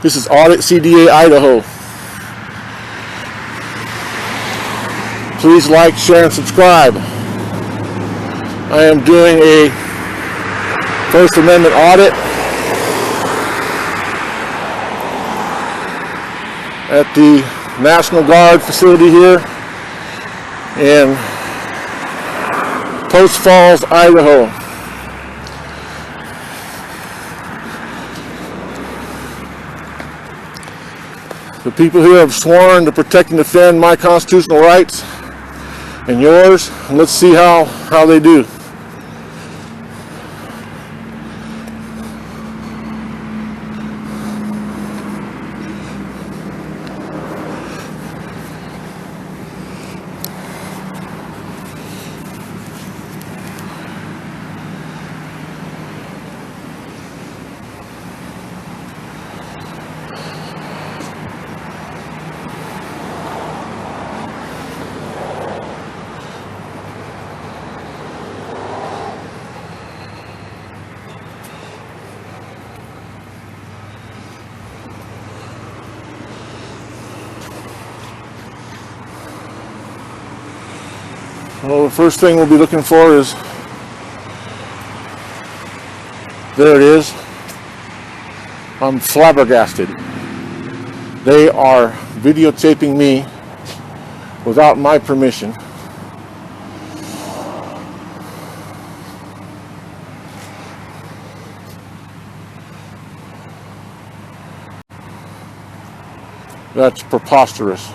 This is Audit CDA Idaho. Please like, share, and subscribe. I am doing a First Amendment audit at the National Guard facility here in Post Falls, Idaho. The people here have sworn to protect and defend my constitutional rights and yours. Let's see how they do. Well, the first thing we'll be looking for is, there it is. I'm flabbergasted. They are videotaping me without my permission. That's preposterous.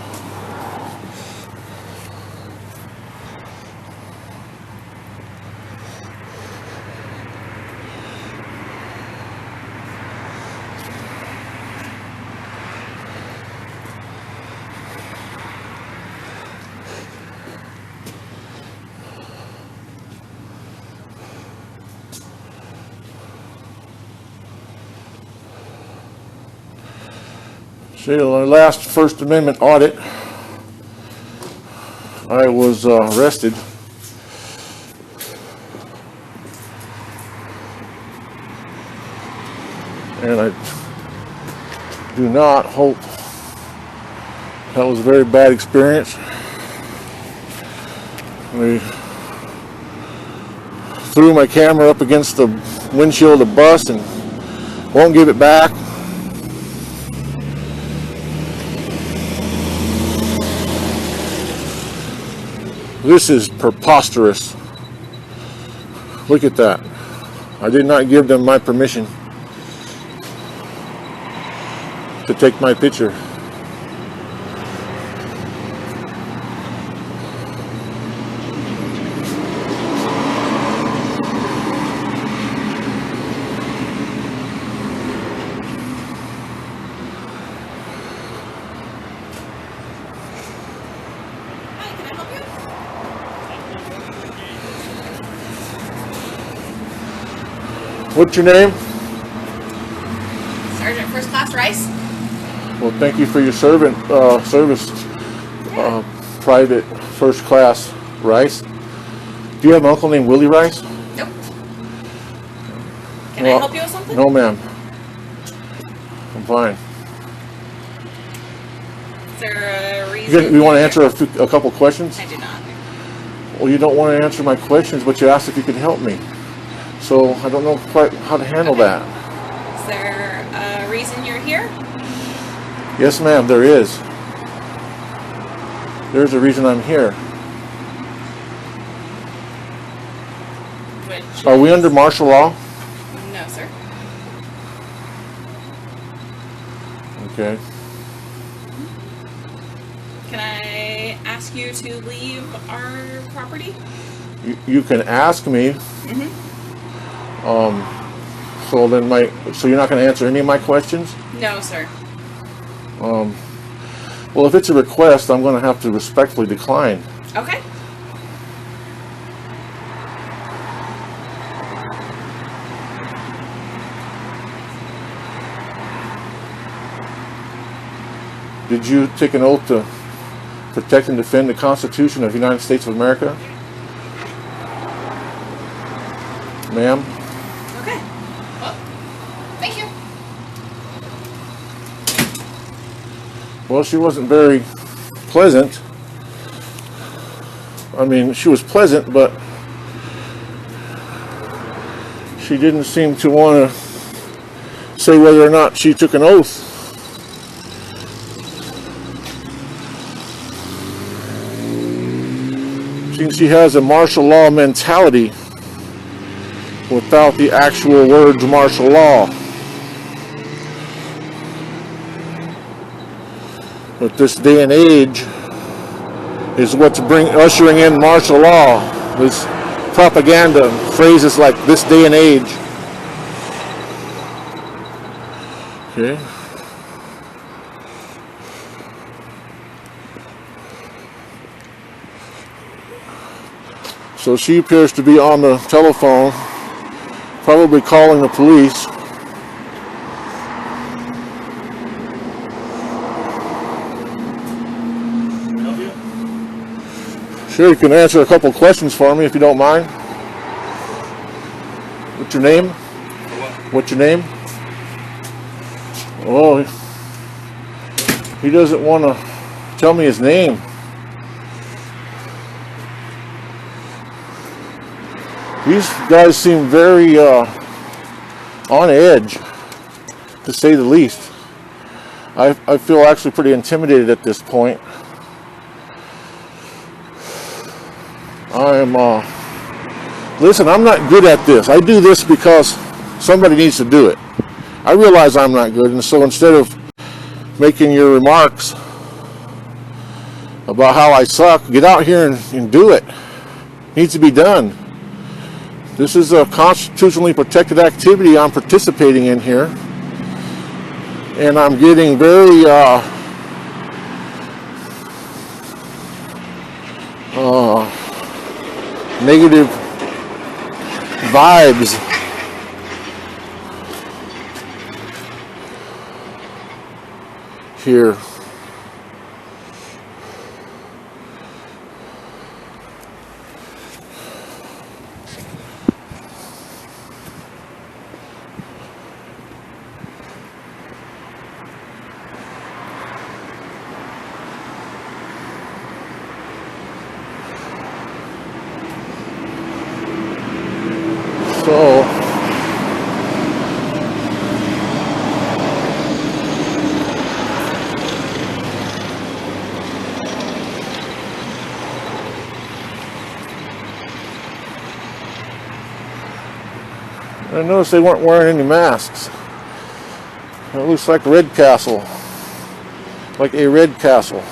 See, the last First Amendment audit, I was arrested. And I do not hope that was a very bad experience. We threw my camera up against the windshield of the bus and won't give it back. This is preposterous. Look at that. I did not give them my permission to take my picture. What's your name? Sergeant First Class Rice. Well, thank you for your service, Private First Class Rice. Do you have an uncle named Willie Rice? Nope. Can I help you with something? No, ma'am. I'm fine. Is there a reason? You want to answer a couple questions? I do not. Well, you don't want to answer my questions, but you asked if you could help me. So I don't know quite how to handle that. Is there a reason you're here? Yes, ma'am, there is. There's a reason I'm here. Which Are we under martial law? No, sir. Okay. Can I ask you to leave our property? You can ask me. Mm-hmm. So you're not going to answer any of my questions? No, sir. Well, if it's a request, I'm going to have to respectfully decline. Okay. Did you take an oath to protect and defend the Constitution of the United States of America? Ma'am? Okay. Well, thank you. Well, she wasn't very pleasant. I mean, she was pleasant, but she didn't seem to want to say whether or not she took an oath. She has a martial law mentality without the actual words martial law. But this day and age is what's ushering in martial law. This propaganda, phrases like this day and age. Okay. So she appears to be on the telephone, probably calling the police. Can I help you? Sure, you can answer a couple questions for me if you don't mind. What's your name? For what? What's your name? Oh, he doesn't want to tell me his name. These guys seem very on edge, to say the least. I feel actually pretty intimidated at this point. Listen, I'm not good at this. I do this because somebody needs to do it. I realize I'm not good, and so instead of making your remarks about how I suck, get out here and do it. It needs to be done. This is a constitutionally protected activity I'm participating in here, and I'm getting very negative vibes here. So I noticed they weren't wearing any masks. It looks like Red Castle. Like a Red Castle.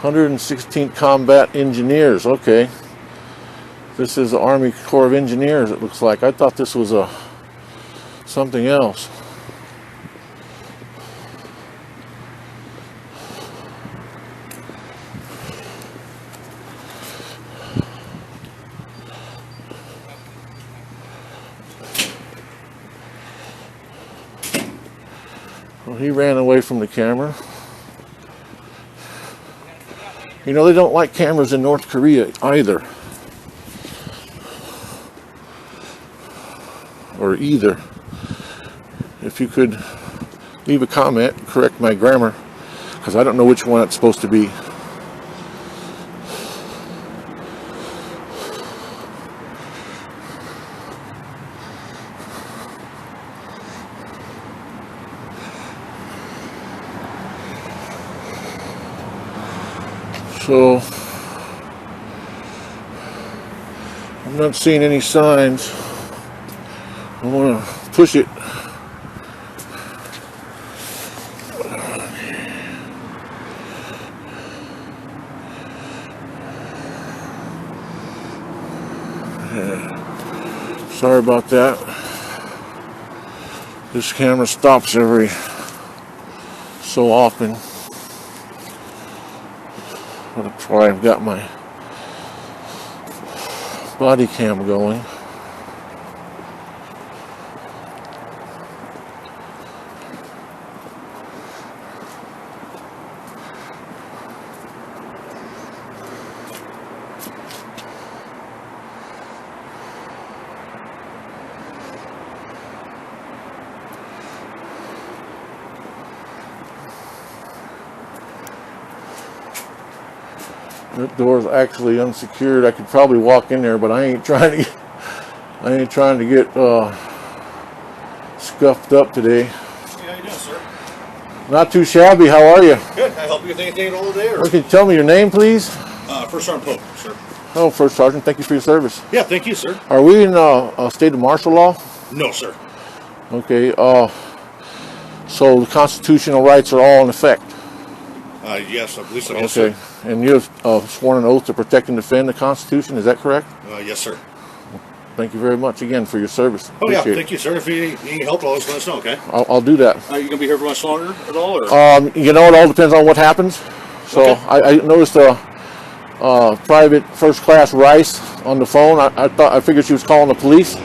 116th Combat Engineers. Okay. This is the Army Corps of Engineers, it looks like. I thought this was something else. Well, he ran away from the camera. You know, they don't like cameras in North Korea either. Or either. If you could leave a comment, correct my grammar, because I don't know which one it's supposed to be. So I'm not seeing any signs. I want to push it. Yeah. Sorry about that. This camera stops every so often. That's why I've got my body cam going. That door's actually unsecured. I could probably walk in there, but I ain't trying to get scuffed up today. How you doing, sir? Not too shabby. How are you? Good. Can I help you with anything all day? Or? Well, can you tell me your name, please? First Sergeant Pope, sir. Oh, First Sergeant. Thank you for your service. Yeah, thank you, sir. Are we in a state of martial law? No, sir. Okay. So the constitutional rights are all in effect. Yes, I believe so. Yes, Okay. sir. And you have sworn an oath to protect and defend the Constitution. Is that correct? Yes, sir. Thank you very much again for your service. Oh, yeah. Appreciate it. Thank you, sir. If you need help, always let us know, okay? I'll do that. Are you going to be here for much longer at all? Or? You know, it all depends on what happens. So Okay. I noticed a private first class Rice on the phone. I figured she was calling the police.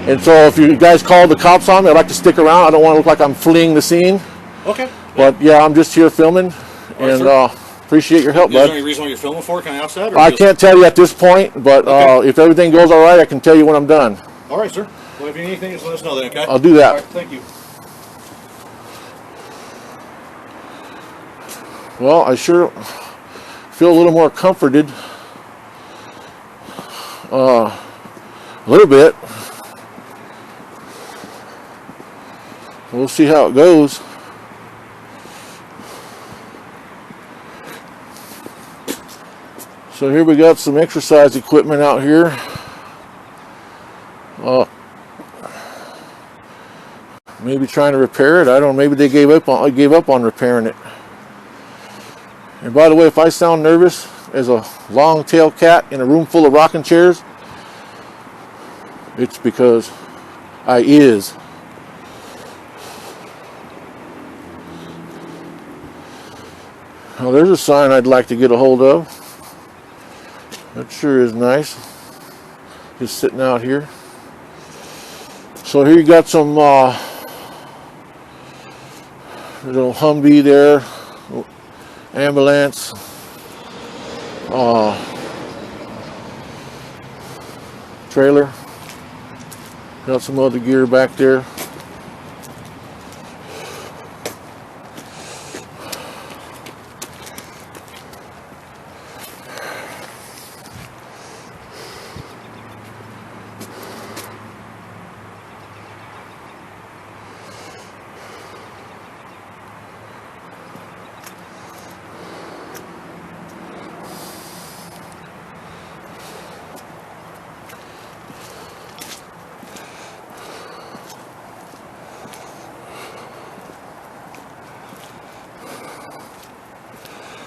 And so if you guys call the cops on me, I'd like to stick around. I don't want to look like I'm fleeing the scene. Okay. But yeah, I'm just here filming. Right, And appreciate your help, Is there bud. any reason why you're filming for? Can I ask that? Or I just... can't tell you at this point, but Okay. if everything goes all right, I can tell you when I'm done. All right, sir. Well, if you need anything, just let us know then, okay? I'll do that. All right, thank you. Well, I sure feel a little more comforted. A little bit. We'll see how it goes. So here we got some exercise equipment out here. Maybe trying to repair it. I don't know. Maybe they gave up on repairing it. And by the way, if I sound nervous as a long-tailed cat in a room full of rocking chairs, it's because I is. Well, there's a sign I'd like to get a hold of. That sure is nice. Just sitting out here. So here you got some little Humvee there, ambulance, trailer. Got some other gear back there.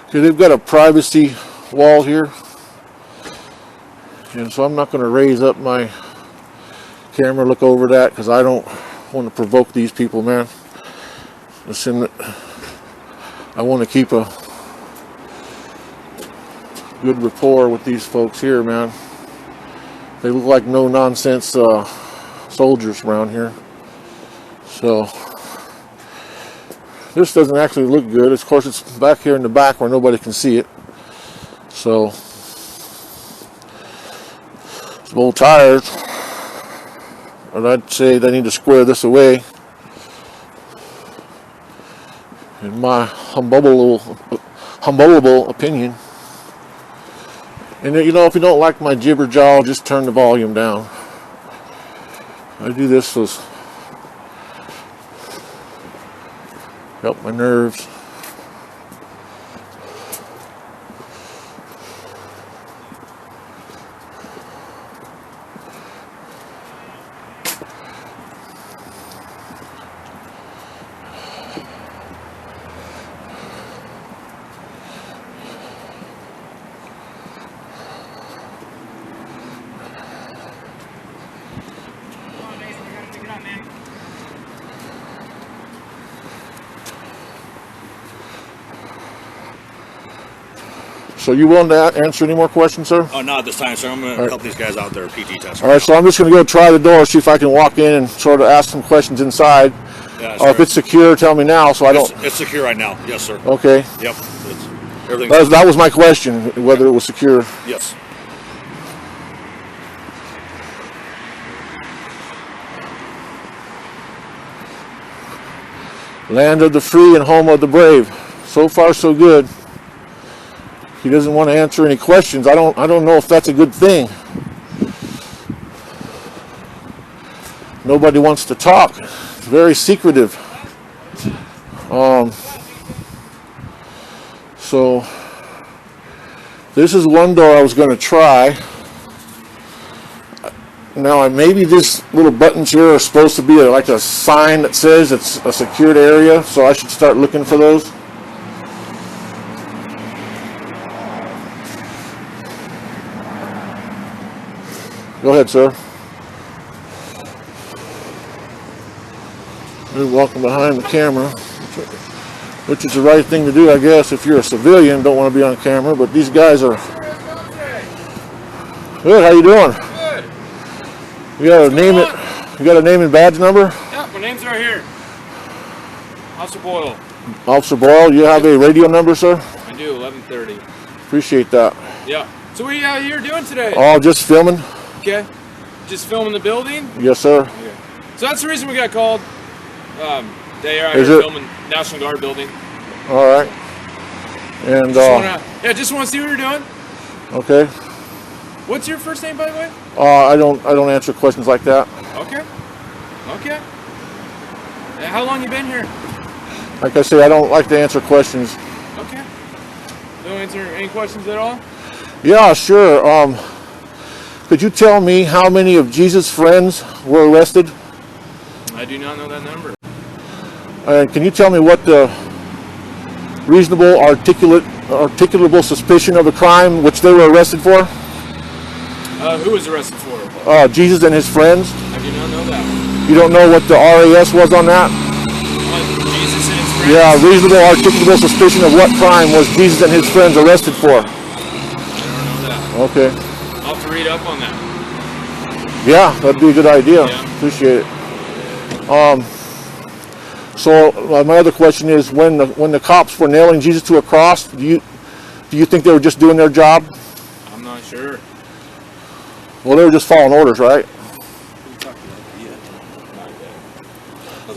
Okay, they've got a privacy wall here, and so I'm not going to raise up my camera, look over that, because I don't want to provoke these people, man. Listen, I want to keep a good rapport with these folks here, man. They look like no nonsense soldiers around here. So this doesn't actually look good. Of course, it's back here in the back where nobody can see it. So, some old tires. And I'd say they need to square this away. In my humble opinion. And you know, if you don't like my jibber jaw, just turn the volume down. I do this to help my nerves. So you willing to answer any more questions, sir? Oh, not at this time, sir. I'm going to help these guys out their PT test. All right, so I'm just going to go try the door, see if I can walk in and sort of ask some questions inside. Yeah, If it's secure, tell me now so I don't... It's secure right now. Yes, sir. Okay. Yep. Everything's... That was my question, whether it was secure. Yes. Land of the free and home of the brave. So far, so good. He doesn't want to answer any questions. I don't know if that's a good thing. Nobody wants to talk. It's very secretive. So this is one door I was going to try. Now maybe these little buttons here are supposed to be like a sign that says it's a secured area, so I should start looking for those. Go ahead, sir. You're walking behind the camera, which is the right thing to do, I guess, if you're a civilian, don't want to be on camera, but these guys are... Good, how you doing? Good. You got a name and badge number? Yeah, my name's right here. Officer Boyle. Officer Boyle, you have a radio number, sir? I do, 1130. Appreciate that. Yeah. So what are you out here doing today? Oh, just filming? Okay. Just filming the building? Yes, sir. Okay. So that's the reason we got called. They are out Is here it? filming National Guard building. All right. And just want to see what you're doing. okay. What's your first name, by the way? I don't answer questions like that. Okay. Okay. How long you been here? Like I say, I don't like to answer questions. Okay. Don't answer any questions at all? Yeah, sure. Could you tell me how many of Jesus' friends were arrested? I do not know that number. And can you tell me what the reasonable, articulable suspicion of the crime which they were arrested for? Who was arrested for? Jesus and his friends. I do not know that. You don't know what the RAS was on that? Jesus and his friends? Yeah, reasonable, articulable suspicion of what crime was Jesus and his friends arrested for? I don't know that. Okay. I'll have to read up on that. Yeah, that'd be a good idea. Yeah. Appreciate it. So my other question is, when the cops were nailing Jesus to a cross, do you think they were just doing their job? I'm not sure. Well, they were just following orders, right?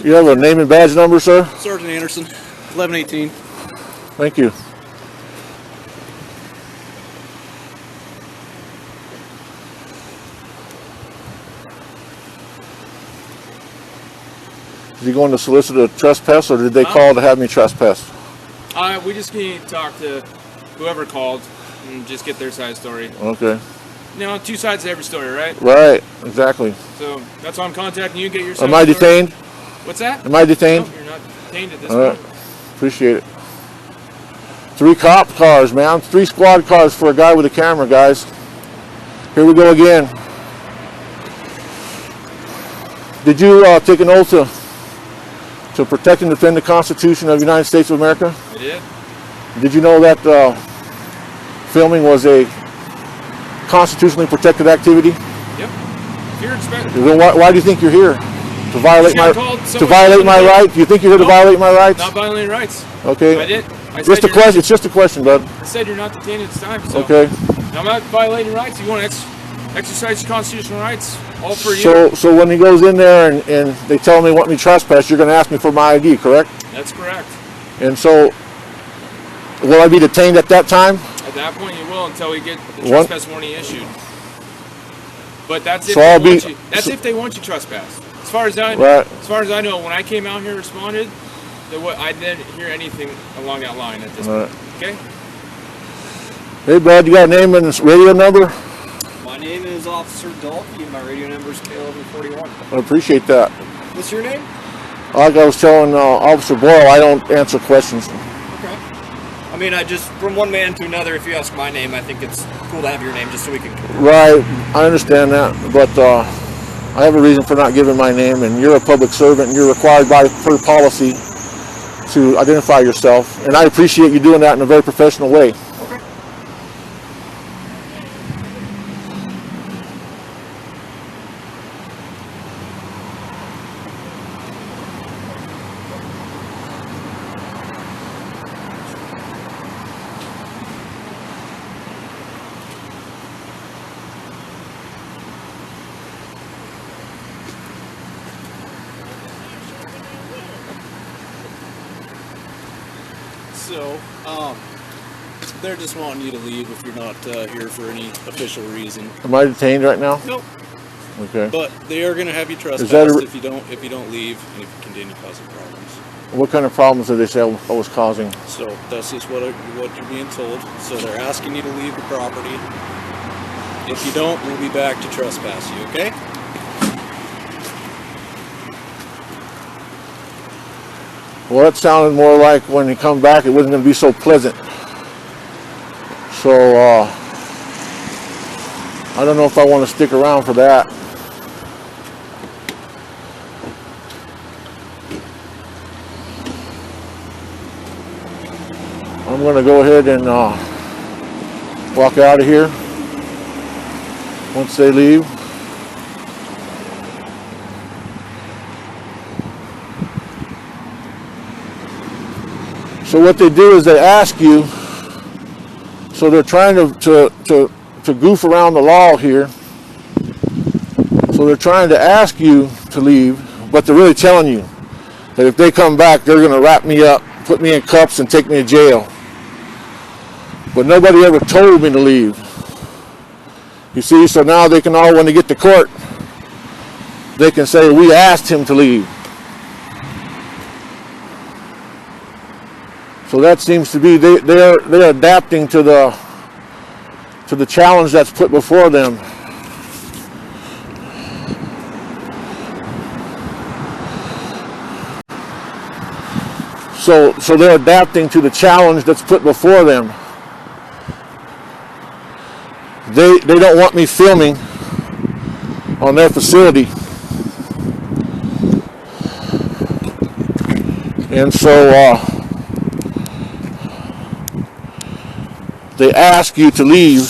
You have a name and badge number, sir? Sergeant Anderson, 1118. Thank you. Is he going to solicit a trespass, or did they call to have me trespass? We just need to talk to whoever called and just get their side of the story. Okay. You know, two sides to every story, right? Right, exactly. So that's why I'm contacting you. Get your side Am I of the story. detained? What's that? Am I detained? No, you're not detained at this All right. point. Appreciate it. 3 cop cars, man. 3 squad cars for a guy with a camera, guys. Here we go again. Did you take an oath to protect and defend the Constitution of the United States of America? I did. Did you know that filming was a constitutionally protected activity? Yep. If you're expecting. Then why do you think you're here? To violate Just my got called right? Do you think you're here to violate my rights? Not violating rights. Okay. I did. Just a question. It's just a question, bud. I said you're not detained at this time. So Okay. I'm not violating rights. You want to exercise your constitutional rights? All for you. So when he goes in there and they tell me they want me trespass, you're going to ask me for my ID, correct? That's correct. And so, will I be detained at that time? At that point, you will until we get the What? trespass warning issued. But that's if So I'll they be- want you. That's if they want you trespassed. As far as I Right. as far as I know, when I came out here and responded, I didn't hear anything along that line at this Right. point. Okay. Hey, bud, you got a name and radio number? My name is Officer Dalkey. My radio number is K1141. I appreciate that. What's your name? Like I was telling Officer Boyle, I don't answer questions. Okay. I mean, I just, from one man to another, if you ask my name, I think it's cool to have your name just so we can... Right, I understand that, but I have a reason for not giving my name, and you're a public servant, and you're required per policy to identify yourself, and I appreciate you doing that in a very professional way. Okay. So, they're just wanting you to leave if you're not here for any official reason. Am I detained right now? Nope. Okay. But they are going to have you trespassed if you don't leave and if you continue causing problems. What kind of problems did they say I was causing? So that's just what you're being told. So they're asking you to leave the property. If you don't, we'll be back to trespass you. Okay? Well, that sounded more like when you come back, it wasn't going to be so pleasant. So, I don't know if I want to stick around for that. I'm going to go ahead and walk out of here once they leave. So what they do is they ask you, so they're trying to goof around the law here. So they're trying to ask you to leave, but they're really telling you that if they come back, they're going to wrap me up, put me in cuffs, and take me to jail. But nobody ever told me to leave. You see, so now they can all, when they get to court, they can say, we asked him to leave. So that seems to be, they're adapting to the challenge that's put before them. So they're adapting to the challenge that's put before them. They don't want me filming on their facility. And so they ask you to leave.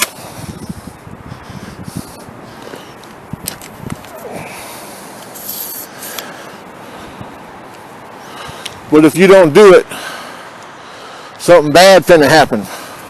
But if you don't do it, something bad's gonna happen.